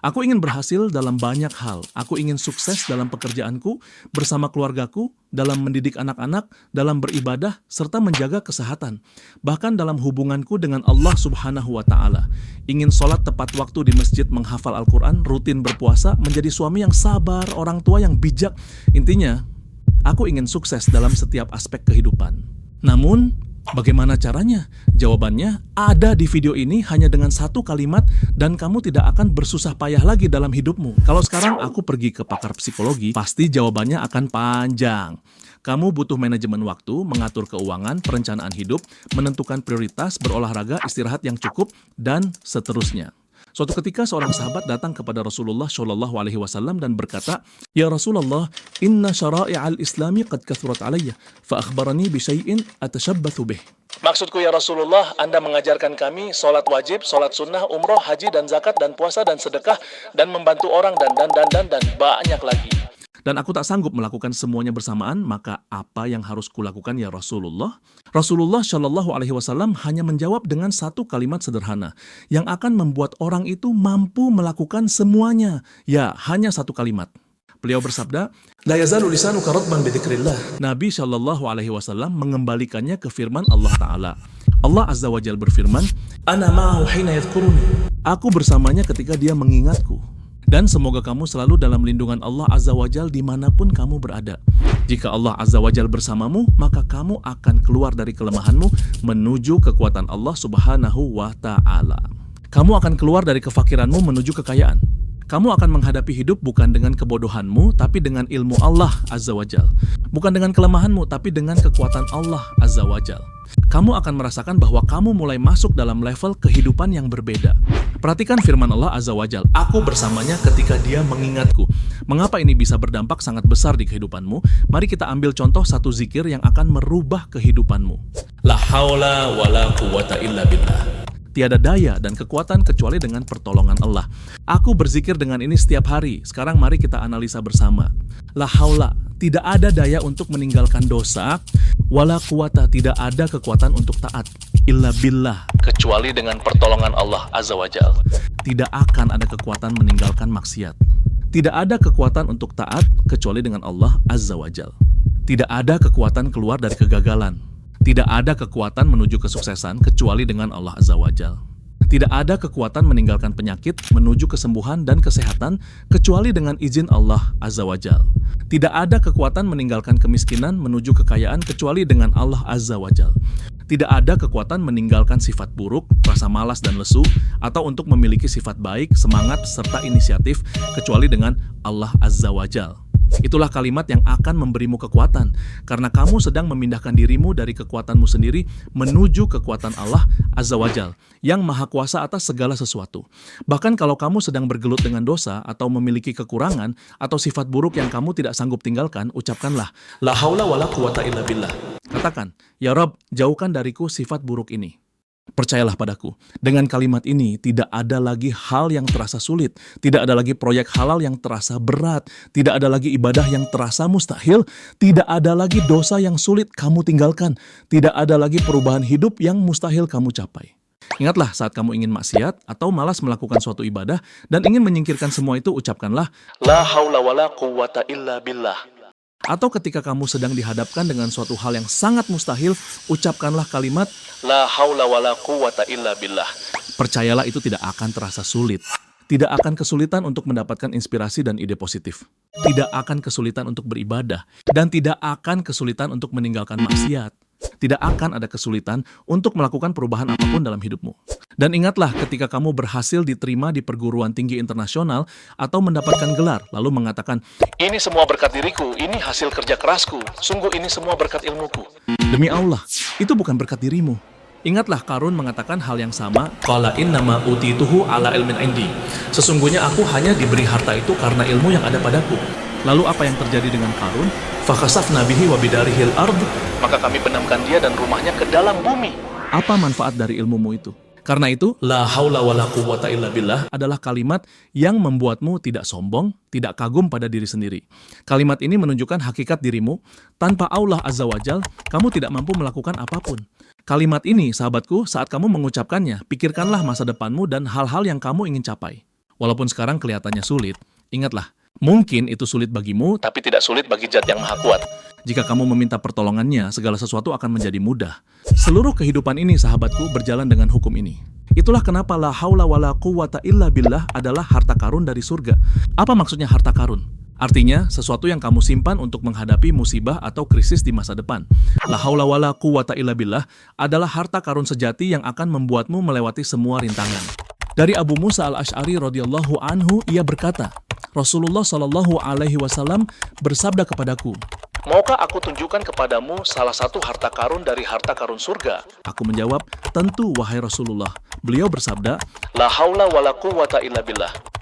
Aku ingin berhasil dalam banyak hal. Aku ingin sukses dalam pekerjaanku, bersama keluargaku, dalam mendidik anak-anak, dalam beribadah, serta menjaga kesehatan. Bahkan dalam hubunganku dengan Allah Subhanahu wa Ta'ala. Ingin sholat tepat waktu di masjid, menghafal Al-Quran, rutin berpuasa, menjadi suami yang sabar, orang tua yang bijak. Intinya, aku ingin sukses dalam setiap aspek kehidupan. Namun, bagaimana caranya? Jawabannya ada di video ini hanya dengan satu kalimat dan kamu tidak akan bersusah payah lagi dalam hidupmu. Kalau sekarang aku pergi ke pakar psikologi, pasti jawabannya akan panjang. Kamu butuh manajemen waktu, mengatur keuangan, perencanaan hidup, menentukan prioritas, berolahraga, istirahat yang cukup, dan seterusnya. Suatu ketika seorang sahabat datang kepada Rasulullah Shallallahu Alaihi Wasallam dan berkata, "Ya Rasulullah, inna syara'i'al Islami qad kathurat alayya, fa akhbarani bi syai'in atashabbathu bih." Maksudku ya Rasulullah, Anda mengajarkan kami sholat wajib, sholat sunnah, umroh, haji dan zakat dan puasa dan sedekah dan membantu orang dan banyak lagi. Dan aku tak sanggup melakukan semuanya bersamaan, maka apa yang harus kulakukan ya Rasulullah? Rasulullah Shallallahu Alaihi Wasallam hanya menjawab dengan satu kalimat sederhana yang akan membuat orang itu mampu melakukan semuanya. Ya, hanya satu kalimat. Beliau bersabda, "La yazalu lisanuka ratban bi dzikrillah." Nabi Shallallahu Alaihi Wasallam mengembalikannya ke firman Allah Ta'ala. Allah Azza wa Jalla berfirman, "Ana ma'ahu hina yadhkuruni." Aku bersamanya ketika dia mengingatku. Dan semoga kamu selalu dalam lindungan Allah Azza wa Jalla dimanapun kamu berada. Jika Allah Azza wa Jalla bersamamu, maka kamu akan keluar dari kelemahanmu menuju kekuatan Allah Subhanahu wa Ta'ala. Kamu akan keluar dari kefakiranmu menuju kekayaan. Kamu akan menghadapi hidup bukan dengan kebodohanmu, tapi dengan ilmu Allah Azza wa Jalla. Bukan dengan kelemahanmu, tapi dengan kekuatan Allah Azza wa Jalla. Kamu akan merasakan bahwa kamu mulai masuk dalam level kehidupan yang berbeda. Perhatikan firman Allah Azza wa Jalla, "Aku bersamanya ketika dia mengingatku." Mengapa ini bisa berdampak sangat besar di kehidupanmu? Mari kita ambil contoh satu zikir yang akan merubah kehidupanmu. La haula wa la quwata illa billah. Tiada daya dan kekuatan kecuali dengan pertolongan Allah. Aku berzikir dengan ini setiap hari. Sekarang mari kita analisa bersama. La haula, tidak ada daya untuk meninggalkan dosa. Wala quwata, tidak ada kekuatan untuk taat. Illa billah, kecuali dengan pertolongan Allah Azza wa Jalla. Tidak akan ada kekuatan meninggalkan maksiat. Tidak ada kekuatan untuk taat kecuali dengan Allah Azza wa Jalla. Tidak ada kekuatan keluar dari kegagalan. Tidak ada kekuatan menuju kesuksesan kecuali dengan Allah Azza wa Jalla. Tidak ada kekuatan meninggalkan penyakit menuju kesembuhan dan kesehatan kecuali dengan izin Allah Azza wa Jalla. Tidak ada kekuatan meninggalkan kemiskinan menuju kekayaan kecuali dengan Allah Azza wa Jalla. Tidak ada kekuatan meninggalkan sifat buruk, rasa malas dan lesu, atau untuk memiliki sifat baik, semangat, serta inisiatif kecuali dengan Allah Azza wa Jalla. Itulah kalimat yang akan memberimu kekuatan, karena kamu sedang memindahkan dirimu dari kekuatanmu sendiri menuju kekuatan Allah Azza wa Jalla, yang maha kuasa atas segala sesuatu. Bahkan kalau kamu sedang bergelut dengan dosa, atau memiliki kekurangan, atau sifat buruk yang kamu tidak sanggup tinggalkan, ucapkanlah, La haula wa la quwata illa billah. Katakan, Ya Rabb, jauhkan dariku sifat buruk ini. Percayalah padaku, dengan kalimat ini tidak ada lagi hal yang terasa sulit, tidak ada lagi proyek halal yang terasa berat, tidak ada lagi ibadah yang terasa mustahil, tidak ada lagi dosa yang sulit kamu tinggalkan, tidak ada lagi perubahan hidup yang mustahil kamu capai. Ingatlah saat kamu ingin maksiat atau malas melakukan suatu ibadah dan ingin menyingkirkan semua itu, ucapkanlah, La haula wa la quwata illa billah. Atau ketika kamu sedang dihadapkan dengan suatu hal yang sangat mustahil, ucapkanlah kalimat, La haula wa la quwata illa billah. Percayalah itu tidak akan terasa sulit. Tidak akan kesulitan untuk mendapatkan inspirasi dan ide positif. Tidak akan kesulitan untuk beribadah. Dan tidak akan kesulitan untuk meninggalkan maksiat. Tidak akan ada kesulitan untuk melakukan perubahan apapun dalam hidupmu. Dan ingatlah ketika kamu berhasil diterima di perguruan tinggi internasional atau mendapatkan gelar, lalu mengatakan, Ini semua berkat diriku, ini hasil kerja kerasku, sungguh ini semua berkat ilmuku. Demi Allah, itu bukan berkat dirimu. Ingatlah Qarun mengatakan hal yang sama, Qala innama utituhu ala ilmin indi. Sesungguhnya aku hanya diberi harta itu karena ilmu yang ada padaku. Lalu apa yang terjadi dengan Qarun? Fakhasafna bihi wa bidarihil ard. Maka kami benamkan dia dan rumahnya ke dalam bumi. Apa manfaat dari ilmumu itu? Karena itu, la haula wa la quwwata illa billah adalah kalimat yang membuatmu tidak sombong, tidak kagum pada diri sendiri. Kalimat ini menunjukkan hakikat dirimu. Tanpa Allah Azza wa Jalla, kamu tidak mampu melakukan apapun. Kalimat ini, sahabatku, saat kamu mengucapkannya, pikirkanlah masa depanmu dan hal-hal yang kamu ingin capai. Walaupun sekarang kelihatannya sulit, ingatlah, mungkin itu sulit bagimu, tapi tidak sulit bagi Zat yang Maha Kuat. Jika kamu meminta pertolongannya, segala sesuatu akan menjadi mudah. Seluruh kehidupan ini, sahabatku, berjalan dengan hukum ini. Itulah kenapa la haula wala quwata illa billah adalah harta karun dari surga. Apa maksudnya harta karun? Artinya, sesuatu yang kamu simpan untuk menghadapi musibah atau krisis di masa depan. La haula wala quwata illa billah adalah harta karun sejati yang akan membuatmu melewati semua rintangan. Dari Abu Musa al-Asy'ari radhiyallahu anhu, ia berkata, Rasulullah shallallahu alaihi wasallam bersabda kepadaku, "Maukah aku tunjukkan kepadamu salah satu harta karun dari harta karun surga?" Aku menjawab, "Tentu wahai Rasulullah." Beliau bersabda, "La haula wala quwata illa billah."